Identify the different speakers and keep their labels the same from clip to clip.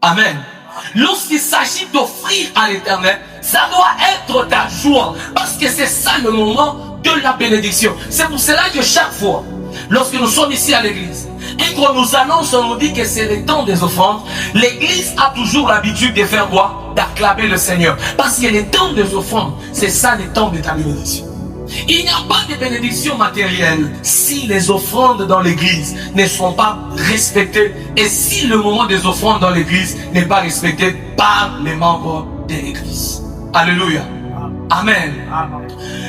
Speaker 1: Amen. Lorsqu'il s'agit d'offrir à l'Éternel, ça doit être ta joie. Parce que c'est ça le moment de la bénédiction. C'est pour cela que chaque fois, lorsque nous sommes ici à l'église, et qu'on nous annonce, on nous dit que c'est le temps des offrandes, l'église a toujours l'habitude de faire quoi? D'acclamer le Seigneur. Parce que le temps des offrandes, c'est ça le temps de ta bénédiction. Il n'y a pas de bénédiction matérielle si les offrandes dans l'église ne sont pas respectées et si le moment des offrandes dans l'église n'est pas respecté par les membres de l'église. Alléluia. Amen.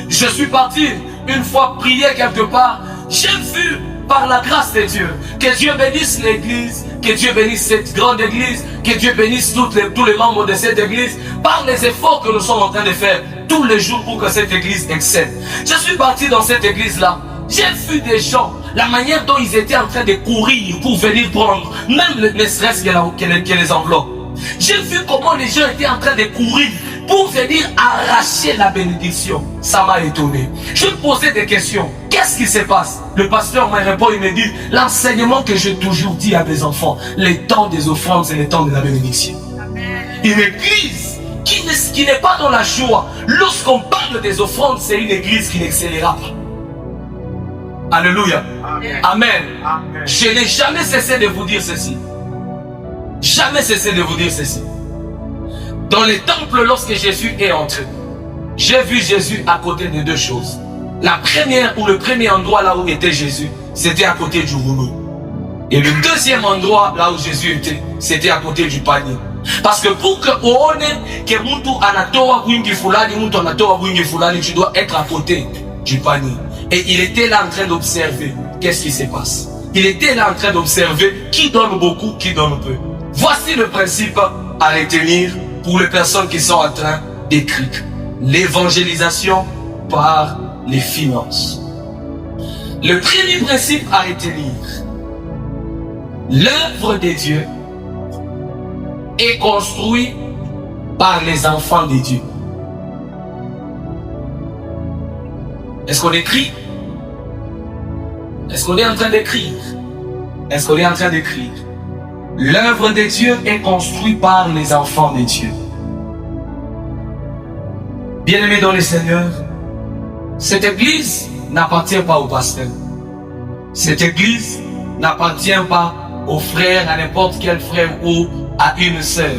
Speaker 1: Je suis parti une fois prier quelque part. J'ai vu par la grâce de Dieu, que Dieu bénisse l'église, que Dieu bénisse cette grande église, que Dieu bénisse tous les membres de cette église, par les efforts que nous sommes en train de faire tous les jours pour que cette église excelle. Je suis parti dans cette église-là, j'ai vu des gens, la manière dont ils étaient en train de courir pour venir prendre, même ne serait-ce que les enveloppes. J'ai vu comment les gens étaient en train de courir pour venir arracher la bénédiction. Ça m'a étonné. Je me posais des questions. Qu'est-ce qui se passe? Le pasteur m'a répondu, il me dit, l'enseignement que j'ai toujours dit à mes enfants, le temps des offrandes, c'est le temps de la bénédiction. Une église qui n'est pas dans la joie, lorsqu'on parle des offrandes, c'est une église qui n'excellera pas. Alléluia. Amen. Amen. Je n'ai jamais cessé de vous dire ceci. Jamais cessé de vous dire ceci. Dans les temples, lorsque Jésus est entré, j'ai vu Jésus à côté de deux choses. La première, ou le premier endroit là où était Jésus, c'était à côté du rouleau. Et le deuxième endroit là où Jésus était, c'était à côté du panier. Parce que pour que tu dois être à côté du panier. Et il était là en train d'observer qu'est-ce qui se passe. Il était là en train d'observer qui donne beaucoup, qui donne peu. Voici le principe à retenir pour les personnes qui sont en train d'écrire. L'évangélisation par les finances. Le premier principe à retenir. L'œuvre de Dieu est construite par les enfants de Dieu. Est-ce qu'on écrit? Est-ce qu'on est en train d'écrire? Est-ce qu'on est en train d'écrire? L'œuvre de Dieu est construite par les enfants de Dieu. Bien-aimés dans le Seigneur, cette église n'appartient pas au pasteur. Cette église n'appartient pas aux frères, à n'importe quel frère ou à une sœur.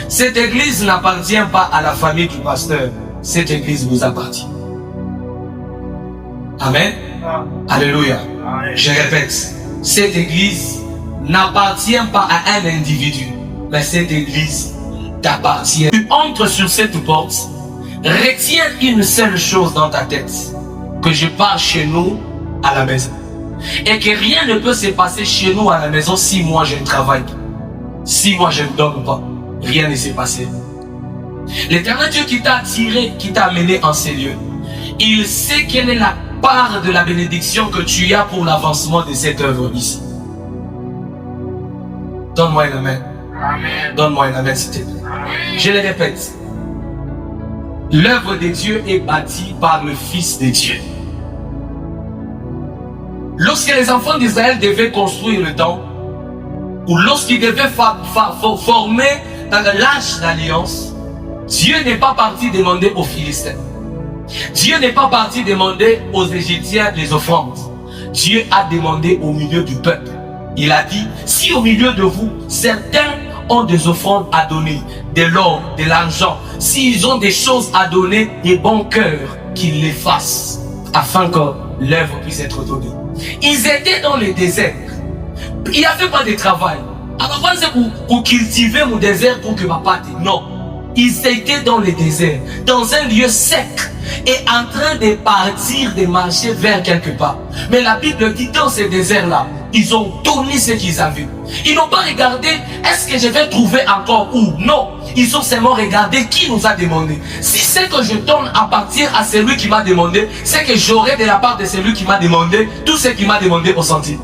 Speaker 1: Cette église n'appartient pas à la famille du pasteur. Cette église vous appartient. Amen. Alléluia. Je répète, cette église n'appartient pas à un individu, mais cette église t'appartient. Tu entres sur cette porte, retiens une seule chose dans ta tête, que je pars chez nous à la maison. Et que rien ne peut se passer chez nous à la maison si moi je ne travaille pas. Si moi je ne donne pas, rien ne s'est passé. L'Éternel Dieu qui t'a attiré, qui t'a amené en ces lieux, il sait quelle est la part de la bénédiction que tu as pour l'avancement de cette œuvre ici. Donne-moi un amen. Amen. Donne-moi un amen, s'il te plaît. Je le répète. L'œuvre de Dieu est bâtie par le Fils de Dieu. Lorsque les enfants d'Israël devaient construire le temple, ou lorsqu'ils devaient former dans l'âge d'alliance, Dieu n'est pas parti demander aux Philistins. Dieu n'est pas parti demander aux Égyptiens des offrandes. Dieu a demandé au milieu du peuple. Il a dit, si au milieu de vous, certains ont des offrandes à donner, de l'or, de l'argent, s'ils ont des choses à donner, des bons cœurs, qu'ils les fassent, afin que l'œuvre puisse être donnée. Ils étaient dans le désert. Il n'y avait pas de travail. Alors, c'est pour cultiver mon désert pour que papa dise non. Ils étaient dans le désert, dans un lieu sec, et en train de partir, de marcher vers quelque part. Mais la Bible dit, dans ce désert-là, ils ont donné ce qu'ils avaient. Ils n'ont pas regardé, est-ce que je vais trouver encore où? Non. Ils ont seulement regardé qui nous a demandé. Si c'est que je donne à partir à celui qui m'a demandé, c'est que j'aurai de la part de celui qui m'a demandé tout ce qu'il m'a demandé au centime.